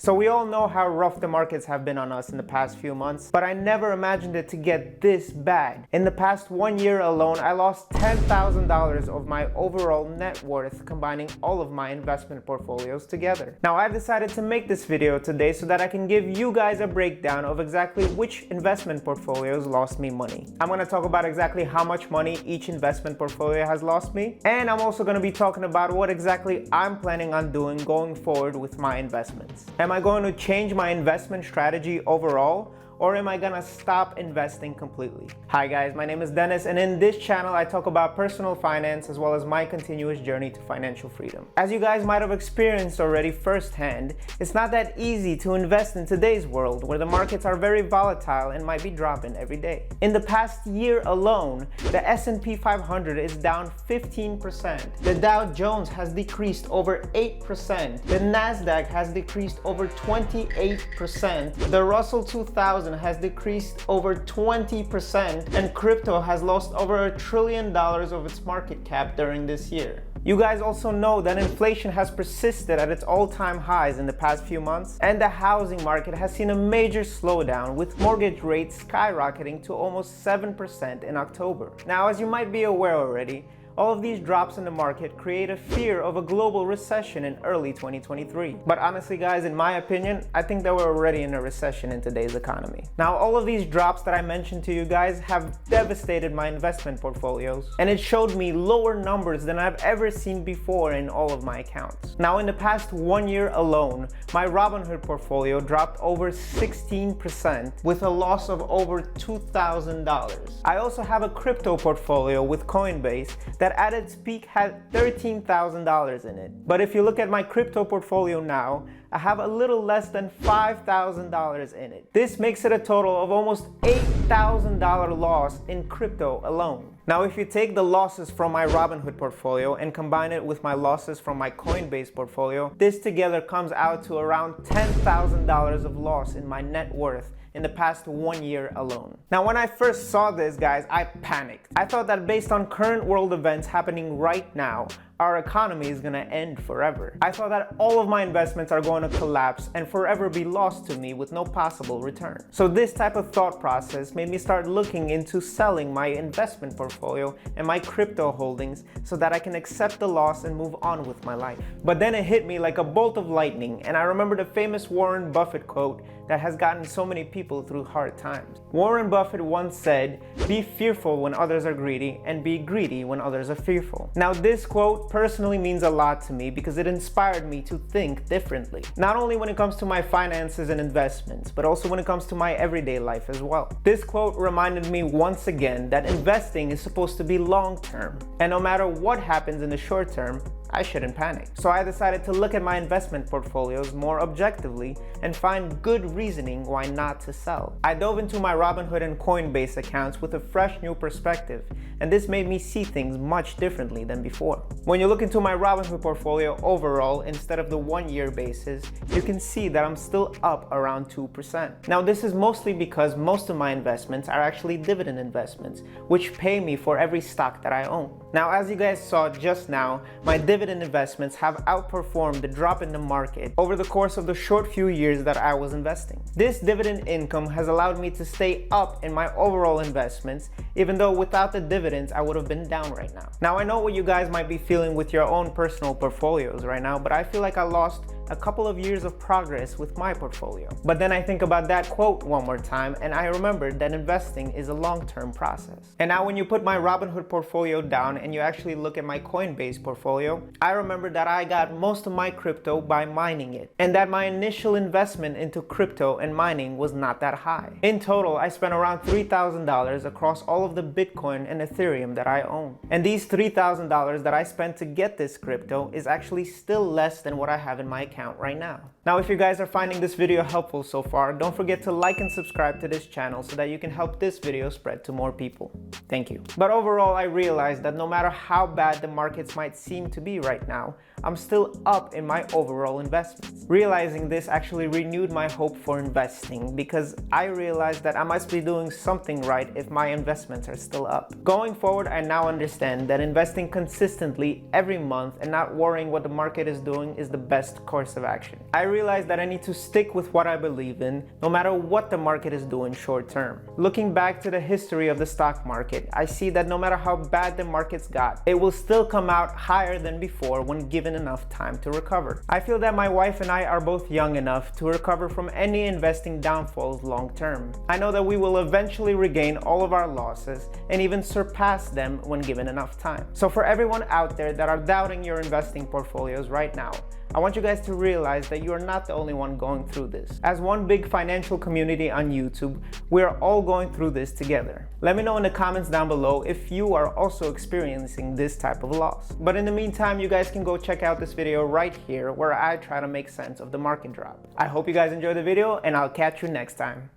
So we all know how rough the markets have been on us in the past few months, but I never imagined it to get this bad. In the past 1 year alone, I lost $10,000 of my overall net worth, combining all of my investment portfolios together. Now I've decided to make this video today so that I can give you guys a breakdown of exactly which investment portfolios lost me money. I'm going to talk about exactly how much money each investment portfolio has lost me, and I'm also going to be talking about what exactly I'm planning on doing going forward with my investments. Am I going to change my investment strategy overall, or am I gonna stop investing completely? Hi guys, my name is Dennis, and in this channel I talk about personal finance as well as my continuous journey to financial freedom. As you guys might have experienced already firsthand, it's not that easy to invest in today's world where the markets are very volatile and might be dropping every day. In the past year alone, the S&P 500 is down 15%. The Dow Jones has decreased over 8%. The Nasdaq has decreased over 28%. The Russell 2000 has decreased over 20%, and crypto has lost over $1 trillion of its market cap during this year. You guys also know that inflation has persisted at its all-time highs in the past few months, and the housing market has seen a major slowdown, with mortgage rates skyrocketing to almost 7% in October. Now, as you might be aware already, all of these drops in the market create a fear of a global recession in early 2023. But honestly guys, in my opinion, I think that we're already in a recession in today's economy. Now, all of these drops that I mentioned to you guys have devastated my investment portfolios, and it showed me lower numbers than I've ever seen before in all of my accounts. Now, in the past 1 year alone, my Robinhood portfolio dropped over 16% with a loss of over $2,000. I also have a crypto portfolio with Coinbase that at its peak had $13,000 in it. But if you look at my crypto portfolio now, I have a little less than $5,000 in it. This makes it a total of almost $8,000 loss in crypto alone. Now, if you take the losses from my Robinhood portfolio and combine it with my losses from my Coinbase portfolio, this together comes out to around $10,000 of loss in my net worth in the past 1 year alone. Now, when I first saw this, guys, I panicked. I thought that based on current world events happening right now, our economy is gonna end forever. I thought that all of my investments are going to collapse and forever be lost to me with no possible return. So this type of thought process made me start looking into selling my investment portfolio and my crypto holdings so that I can accept the loss and move on with my life. But then it hit me like a bolt of lightning, and I remember the famous Warren Buffett quote that has gotten so many people through hard times. Warren Buffett once said, "Be fearful when others are greedy, and be greedy when others are fearful." Now, this quote personally means a lot to me because it inspired me to think differently. Not only when it comes to my finances and investments, but also when it comes to my everyday life as well. This quote reminded me once again that investing is supposed to be long-term, and no matter what happens in the short term, I shouldn't panic. So I decided to look at my investment portfolios more objectively and find good reasoning why not to sell. I dove into my Robinhood and Coinbase accounts with a fresh new perspective, and this made me see things much differently than before. When you look into my Robinhood portfolio overall, instead of the 1 year basis, you can see that I'm still up around 2%. Now, this is mostly because most of my investments are actually dividend investments, which pay me for every stock that I own. Now, as you guys saw just now, my dividend investments have outperformed the drop in the market over the course of the short few years that I was investing. This dividend income has allowed me to stay up in my overall investments, even though without the dividends I would have been down right now. Now, I know what you guys might be feeling with your own personal portfolios right now, but I feel like I lost a couple of years of progress with my portfolio. But then I think about that quote one more time, and I remembered that investing is a long-term process. And now when you put my Robinhood portfolio down and you actually look at my Coinbase portfolio, I remember that I got most of my crypto by mining it, and that my initial investment into crypto and mining was not that high. In total, I spent around $3,000 across all of the Bitcoin and Ethereum that I own. And these $3,000 that I spent to get this crypto is actually still less than what I have in my account right now. Now, if you guys are finding this video helpful so far, don't forget to like and subscribe to this channel so that you can help this video spread to more people. Thank you. But overall, I realized that no matter how bad the markets might seem to be right now, I'm still up in my overall investments. Realizing this actually renewed my hope for investing, because I realized that I must be doing something right if my investments are still up. Going forward, I now understand that investing consistently every month and not worrying what the market is doing is the best course of action. I realized that I need to stick with what I believe in, no matter what the market is doing short term. Looking back to the history of the stock market, I see that no matter how bad the markets got, it will still come out higher than before when given enough time to recover. I feel that my wife and I are both young enough to recover from any investing downfalls long term. I know that we will eventually regain all of our losses and even surpass them when given enough time. So for everyone out there that are doubting your investing portfolios right now, I want you guys to realize that you are not the only one going through this. As one big financial community on YouTube, we are all going through this together. Let me know in the comments down below if you are also experiencing this type of loss. But in the meantime, you guys can go check out this video right here where I try to make sense of the market drop. I hope you guys enjoyed the video, and I'll catch you next time.